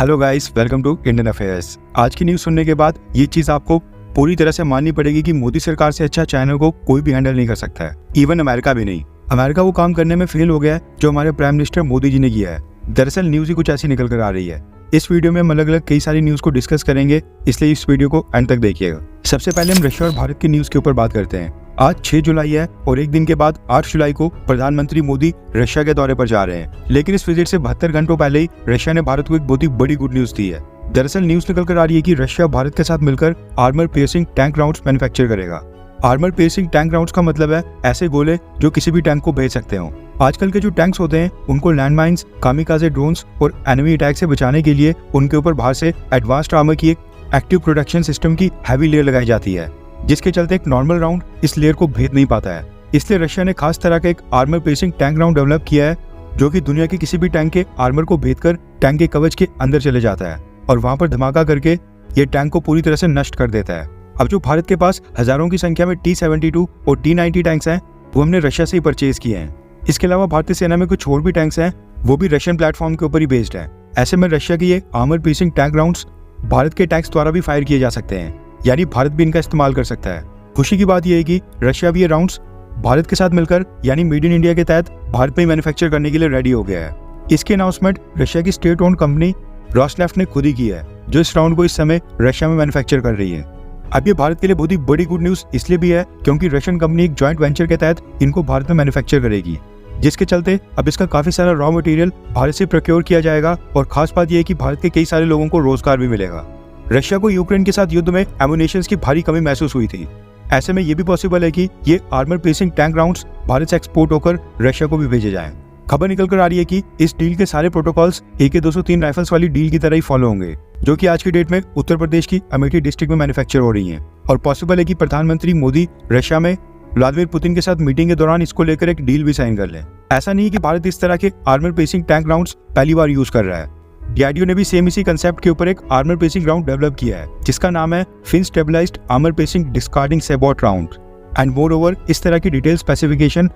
Hello guys, welcome to Indian Affairs. आज की news सुनने के बाद ये चीज़ आपको पूरी तरह से माननी पड़ेगी कि मोदी सरकार से अच्छा चाइना को कोई भी हैंडल नहीं कर सकता है, इवन अमेरिका भी नहीं। अमेरिका वो काम करने में फेल हो गया है जो हमारे प्राइम मिनिस्टर मोदी जी ने किया है। दरअसल न्यूज़ ही कुछ ऐसी निकल कर आ रही है। इस वीडियो में हम अलग अलग कई सारी न्यूज़ को डिस्कस करेंगे, इसलिए इस वीडियो को एंड तक देखिएगा। सबसे पहले हम रशिया और भारत की न्यूज़ के ऊपर बात करते हैं। आज 6 जुलाई है और एक दिन के बाद 8 जुलाई को प्रधानमंत्री मोदी रशिया के दौरे पर जा रहे हैं। लेकिन इस विजिट से 72 घंटों पहले ही रशिया ने भारत को एक बहुत ही बड़ी गुड न्यूज़ दी है। दरअसल न्यूज़ निकल कर आ रही है कि रशिया भारत के साथ मिलकर armour piercing tank rounds manufacture करेगा। आर्मर पियर्सिंग टैंक राउंड्स का मतलब है ऐसे गोले जो किसी भी टैंक को भेज सकते हो। आजकल के जो टैंक्स होते हैं उनको लैंडमाइंस, कामिकाजे ड्रोन्स और एनिमी अटैक से बचाने के लिए उनके ऊपर बाहर से एडवांस्ड आर्मर की एक एक्टिव प्रोटेक्शन सिस्टम की हैवी लेयर लगाई जाती है, जिसके चलते एक नॉर्मल राउंड इस लेयर को भेद नहीं पाता है। इसलिए रशिया ने खास तरह का एक armour piercing tank round develop किया है जो कि दुनिया के किसी भी टैंक के आर्मर को भेदकर टैंक के कवच के अंदर चले जाता है और वहां पर धमाका करके ये टैंक को पूरी तरह से नष्ट कर देता है। अब जो भारत के पास हजारों की संख्या में T-72 और T-90 टैंक्स हैं वो हमने रशिया से ही परचेज किए हैं। इसके अलावा भारतीय सेना में कुछ और भी टैंक्स हैं, वो भी रशियन प्लेटफॉर्म के ऊपर ही बेस्ड है। ऐसे में रशिया की ये armour piercing tank rounds Bharat के टैंक्स द्वारा भी फायर किए जा सकते हैं, यानी भारत भी इनका इस्तेमाल कर सकता है। खुशी की बात यह है कि रशिया भी ये राउंड्स भारत के साथ मिलकर यानी मेड इन इंडिया के तहत भारत में मैन्युफैक्चर करने के लिए रेडी हो गया है। इसकी अनाउंसमेंट रशिया की स्टेट ओन्ड कंपनी रोसनेफ्ट ने खुद ही की है, जो इस राउंड को इस समय रशिया में मैन्युफैक्चर कर रही है। अब ये भारत के लिए बहुत ही बड़ी गुड न्यूज़ इसलिए भी है क्योंकि रशियन कंपनी एक जॉइंट वेंचर के तहत इनको भारत में मैन्युफैक्चर करेगी, जिसके चलते अब इसका काफी सारा रॉ मटेरियल भारत से प्रोक्योर किया जाएगा और खास बात यह है कि भारत के कई सारे लोगों को रोजगार भी मिलेगा। रशिया को यूक्रेन के साथ युद्ध में एमुनेशंस की भारी कमी महसूस हुई थी। ऐसे में ये भी पॉसिबल है कि ये armour piercing tank rounds Bharat से एक्सपोर्ट होकर रशिया को भी भेजे जाएं। खबर निकल कर आ रही है कि इस डील के सारे प्रोटोकॉल्स AK-203 राइफल्स वाली डील की तरह ही फॉलो होंगे, जो कि आज की डेट में उत्तर प्रदेश की अमेठी डिस्ट्रिक्ट में मैन्युफैक्चर हो रही हैं। और पॉसिबल है कि प्रधानमंत्री मोदी रशिया में व्लादिमीर पुतिन के साथ मीटिंग के दौरान इसको लेकर एक डील भी साइन कर लें। ऐसा नहीं है कि भारत इस तरह के आर्मर पियर्सिंग टैंक राउंड्स पहली बार यूज कर रहा है। DRDO ने भी सेम इसी कंसेप्ट के ऊपर एक आर्मर पियर्सिंग राउंड डेवलप किया है, जिसका नाम है fin stabilized armour piercing discarding sabot round. And moreover इस तरह की डिटेल स्पेसिफिकेशन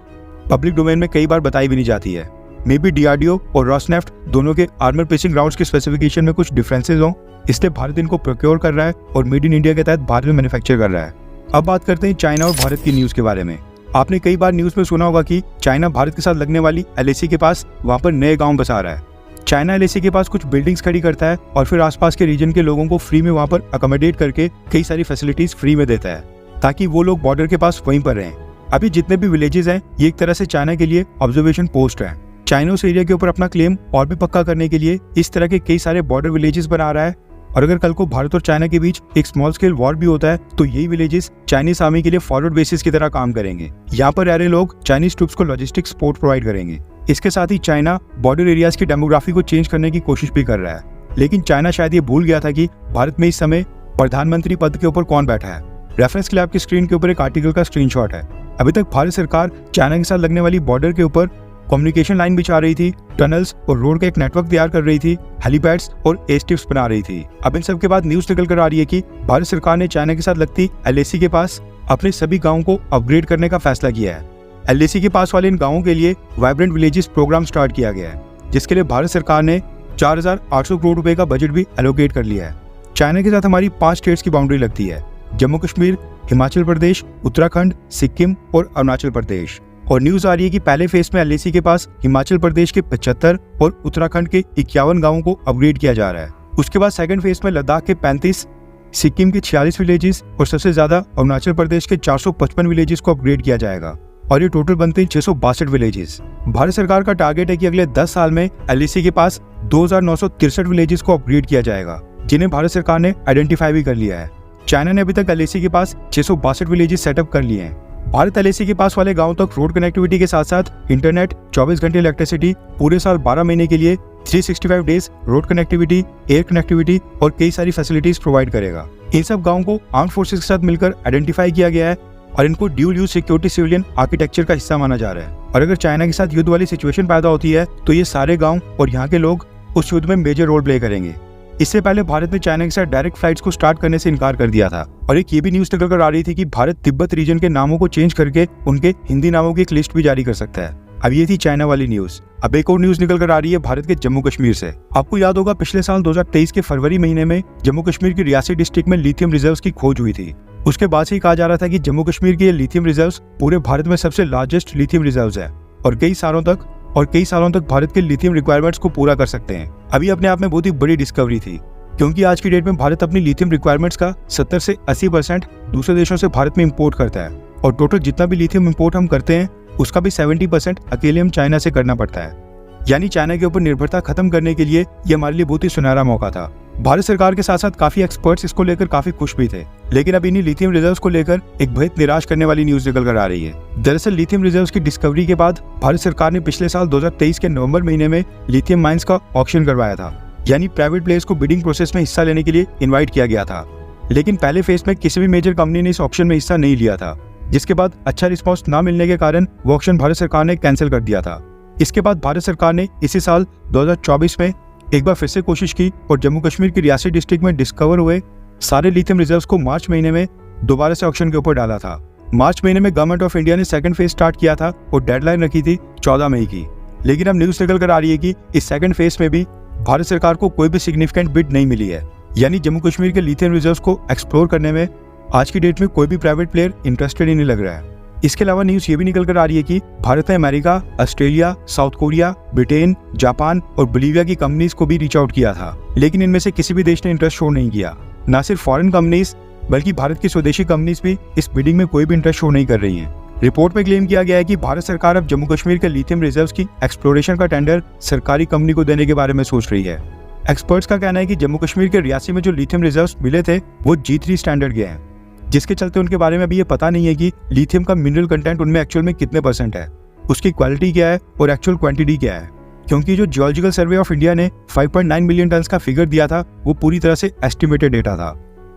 पब्लिक डोमेन में कई बार बताई भी नहीं जाती है। मे बी DRDO और रोसनेफ्ट दोनों के आर्मर पियर्सिंग राउंड्स के स्पेसिफिकेशन में कुछ डिफरेंसेस हों, इसलिए भारत इनको प्रोक्योर कर रहा है और मेड इन इंडिया के तहत भारत में मैन्युफैक्चर कर रहा है। अब बात करते हैं चाइना और भारत की न्यूज़ के बारे में। आपने कई बार न्यूज़ में सुना होगा कि चाइना भारत के साथ लगने वाली LAC के पास वहाँ पर नए गाँव बसा रहा है। चाइना LAC के पास कुछ बिल्डिंग्स खड़ी करता है और फिर आसपास के रीजन के लोगों को फ्री में वहाँ पर अकोमोडेट करके कई सारी फैसिलिटीज फ्री में देता है, ताकि वो लोग बॉर्डर के पास वहीं पर रहें। अभी जितने भी विलेजेस हैं ये एक तरह से चाइना के लिए ऑब्जर्वेशन पोस्ट है। चाइना उस एरिया के ऊपर अपना क्लेम और भी पक्का करने के लिए इस तरह के कई सारे बॉर्डर विलेजेस बना रहा है। और अगर कल को भारत और चाइना के बीच एक स्मॉल स्केल वॉर भी होता है तो यही विलेजेस चाइनीज आर्मी के लिए फॉरवर्ड बेसिस की तरह काम करेंगे। यहाँ पर रह रहे लोग चाइनीज ट्रूप्स को लॉजिस्टिक सपोर्ट प्रोवाइड करेंगे। इसके साथ ही चाइना बॉर्डर एरियाज की डेमोग्राफी को चेंज करने की कोशिश भी कर रहा है, लेकिन चाइना शायद ये भूल गया था कि भारत में इस समय प्रधानमंत्री पद के ऊपर कौन बैठा है। रेफरेंस के लिए आपकी स्क्रीन के ऊपर एक आर्टिकल का स्क्रीनशॉट है। अभी तक भारत सरकार चाइना के साथ लगने वाली बॉर्डर के ऊपर कम्युनिकेशन लाइन बिछा रही थी, टनल्स और रोड का एक नेटवर्क तैयार कर रही थी, हेलीपैड्स और एयरस्ट्रिप्स बना रही थी। अब इन सब के बाद न्यूज निकल कर आ रही है कि भारत सरकार ने चाइना के साथ लगती LAC के पास अपने सभी गाँवों को अपग्रेड करने का फैसला किया है। LAC के पास वाले इन गाँवों के लिए वाइब्रेंट विलेजेस प्रोग्राम स्टार्ट किया गया है, जिसके लिए भारत सरकार ने 4,800 करोड़ रुपए का बजट भी एलोकेट कर लिया है। चाइना के साथ हमारी 5 स्टेट्स की बाउंड्री लगती है, जम्मू कश्मीर, हिमाचल प्रदेश, उत्तराखंड, सिक्किम और अरुणाचल प्रदेश। और न्यूज आ रही है कि पहले फेज में LAC के पास हिमाचल प्रदेश के 75 और उत्तराखंड के 51 गाँवों को अपग्रेड किया जा रहा है। उसके बाद सेकंड फेज में लद्दाख के 35, सिक्किम के 46 विलेजेस और सबसे ज्यादा अरुणाचल प्रदेश के 455 विलेजेस को अपग्रेड किया जाएगा और ये टोटल बनते हैं 662 विलेजेस। भारत सरकार का टारगेट है कि अगले 10 साल में LAC के पास 2,963 विलेजेस को अपग्रेड किया जाएगा, जिन्हें भारत सरकार ने आइडेंटिफाई भी कर लिया है। चाइना ने अभी तक LAC के पास 662 विलेजेस सेटअप कर लिए हैं। भारत LAC के पास वाले गांवों तक रोड कनेक्टिविटी के साथ साथ इंटरनेट, 24 घंटे इलेक्ट्रिसिटी, पूरे साल 12 महीने के लिए 365 days road connectivity, air connectivity और कई सारी फैसिलिटीज प्रोवाइड करेगा। इन सब गाँवों को आर्म फोर्सेस के साथ मिलकर आइडेंटिफाई किया गया है और इनको dual use security civilian architecture का हिस्सा माना जा रहा है। और अगर चाइना के साथ युद्ध वाली सिचुएशन पैदा होती है तो ये सारे गाँव और यहाँ के लोग उस युद्ध में मेजर रोल प्ले करेंगे। इससे पहले भारत ने चाइना के साथ डायरेक्ट फ्लाइट्स को स्टार्ट करने से इनकार कर दिया था और एक ये भी न्यूज निकल कर आ रही थी कि भारत तिब्बत रीजन के नामों को चेंज करके उनके हिंदी नामों की एक लिस्ट भी जारी कर सकता है। अब ये थी चाइना वाली न्यूज। अब एक और न्यूज निकल कर आ रही है भारत के जम्मू कश्मीर से। आपको याद होगा पिछले साल 2023 के फरवरी महीने में जम्मू कश्मीर की रियासी डिस्ट्रिक्ट में लिथियम रिजर्व्स की खोज हुई थी। उसके बाद से ही कहा जा रहा था कि जम्मू कश्मीर के लिथियम रिजर्व्स पूरे भारत में सबसे लार्जेस्ट लिथियम रिजर्व्स है और कई सालों तक भारत के लिथियम रिक्वायरमेंट्स को पूरा कर सकते हैं। अभी अपने आप में बहुत ही बड़ी डिस्कवरी थी, क्योंकि आज की डेट में भारत अपनी लिथियम रिक्वायरमेंट्स का 70 से 80% दूसरे देशों से भारत में इंपोर्ट करता है और टोटल जितना भी लिथियम इंपोर्ट हम करते हैं उसका भी 70% अकेले हम चाइना से करना पड़ता है। यानी चाइना के ऊपर निर्भरता खत्म करने के लिए ये हमारे लिए बहुत ही सुनहरा मौका था। भारत सरकार के साथ साथ काफी एक्सपर्ट्स इसको लेकर काफी खुश भी थे, लेकिन अब इन्हीं लिथियम रिजर्व्स को लेकर एक बेहद निराश करने वाली न्यूज निकल कर आ रही है। दरअसल लिथियम रिजर्व्स की डिस्कवरी के बाद भारत सरकार ने पिछले साल 2023 के नवंबर महीने में लिथियम माइंस का ऑक्शन करवाया था, यानी प्राइवेट प्लेयर्स को बिडिंग प्रोसेस में हिस्सा लेने के लिए इन्वाइट किया गया था। लेकिन पहले फेज में किसी भी मेजर कंपनी ने इस ऑक्शन में हिस्सा नहीं लिया था, जिसके बाद अच्छा रिस्पॉन्स न मिलने के कारण वो ऑक्शन भारत सरकार ने कैंसिल कर दिया था। इसके बाद भारत सरकार ने इसी साल 2024 में एक बार फिर से कोशिश की और जम्मू कश्मीर की रियासी डिस्ट्रिक्ट में डिस्कवर हुए सारे लिथियम रिजर्व्स को मार्च महीने में दोबारा से ऑक्शन के ऊपर डाला था। मार्च महीने में गवर्नमेंट ऑफ इंडिया ने सेकंड फेज स्टार्ट किया था और डेडलाइन रखी थी 14 मई की। लेकिन अब न्यूज निकल कर आ रही है कि इस सेकंड फेज में भी भारत सरकार को कोई भी सिग्निफिकेंट बिड नहीं मिली है, यानी जम्मू कश्मीर के लिथियम रिजर्व्स को एक्सप्लोर करने में आज की डेट में कोई भी प्राइवेट प्लेयर इंटरेस्टेड ही नहीं लग रहा है। इसके अलावा न्यूज ये भी निकल कर आ रही है कि भारत ने America, Australia, south Korea, Britain, Japan और बोलिविया की कंपनीज को भी रीच आउट किया था, लेकिन इनमें से किसी भी देश ने इंटरेस्ट शो नहीं किया। न सिर्फ फॉरेन कंपनीज बल्कि भारत की स्वदेशी कंपनीज भी इस बिडिंग में कोई भी इंटरेस्ट शो नहीं कर रही हैं। रिपोर्ट में क्लेम किया गया है कि भारत सरकार अब जम्मू कश्मीर के लिथियम रिजर्व्स की एक्सप्लोरेशन का टेंडर सरकारी कंपनी को देने के बारे में सोच रही है। एक्सपर्ट्स का कहना है कि जम्मू कश्मीर के रियासी में जो लिथियम रिजर्व्स मिले थे वो G3 स्टैंडर्ड के हैं, जिसके चलते उनके बारे में अभी ये पता नहीं है कि लिथियम का मिनरल कंटेंट उनमें एक्चुअल में कितने % है, उसकी क्वालिटी क्या है और एक्चुअल क्वांटिटी क्या है। क्योंकि जो जियोलॉजिकल सर्वे ऑफ इंडिया ने 5.9 मिलियन टन का फिगर दिया था वो पूरी तरह से एस्टिमेटेड डेटा था।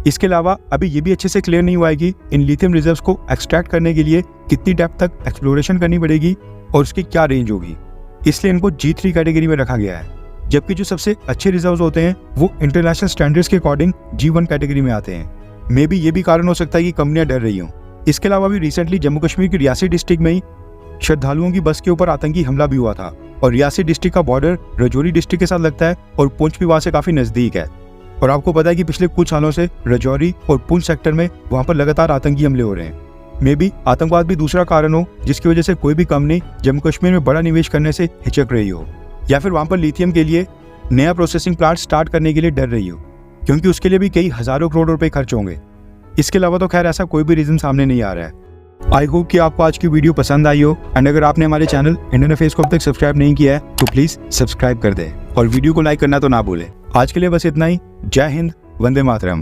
इसके अलावा अभी ये भी अच्छे से क्लियर नहीं हुआ है कि इन लिथियम रिजर्व्स को एक्सट्रैक्ट करने के लिए कितनी डेप्थ तक एक्सप्लोरेशन करनी पड़ेगी और उसकी क्या रेंज होगी, इसलिए इनको G3 कैटेगरी में रखा गया है। जबकि जो सबसे अच्छे रिजर्व्स होते हैं वो इंटरनेशनल स्टैंडर्ड्स के अकॉर्डिंग G1 कैटेगरी में आते हैं। मे बी ये भी कारण हो सकता है कि कंपनियां डर रही हों। इसके अलावा भी रिसेंटली जम्मू कश्मीर की रियासी डिस्ट्रिक्ट में ही श्रद्धालुओं की बस के ऊपर आतंकी हमला भी हुआ था और रियासी डिस्ट्रिक्ट का बॉर्डर राजौरी डिस्ट्रिक्ट के साथ लगता है और पुंछ भी वहाँ से काफी नजदीक है। और आपको पता है कि पिछले कुछ सालों से राजौरी और पुंछ सेक्टर में वहाँ पर लगातार आतंकी हमले हो रहे हैं। मे बी आतंकवाद भी दूसरा कारण हो जिसकी वजह से कोई भी कंपनी जम्मू कश्मीर में बड़ा निवेश करने से हिचक रही हो, या फिर वहाँ पर लिथियम के लिए नया प्रोसेसिंग प्लांट स्टार्ट करने के लिए डर रही हो, क्योंकि उसके लिए भी कई हजारों करोड़ रुपए खर्च होंगे। इसके अलावा तो खैर ऐसा कोई भी रीजन सामने नहीं आ रहा है। आई होप कि आपको आज की वीडियो पसंद आई हो एंड अगर आपने हमारे चैनल इंडियन अफेयर्स को अब तक सब्सक्राइब नहीं किया है तो प्लीज सब्सक्राइब कर दें और वीडियो को लाइक करना तो ना भूलें। आज के लिए बस इतना ही। जय हिंद, वंदे मातरम।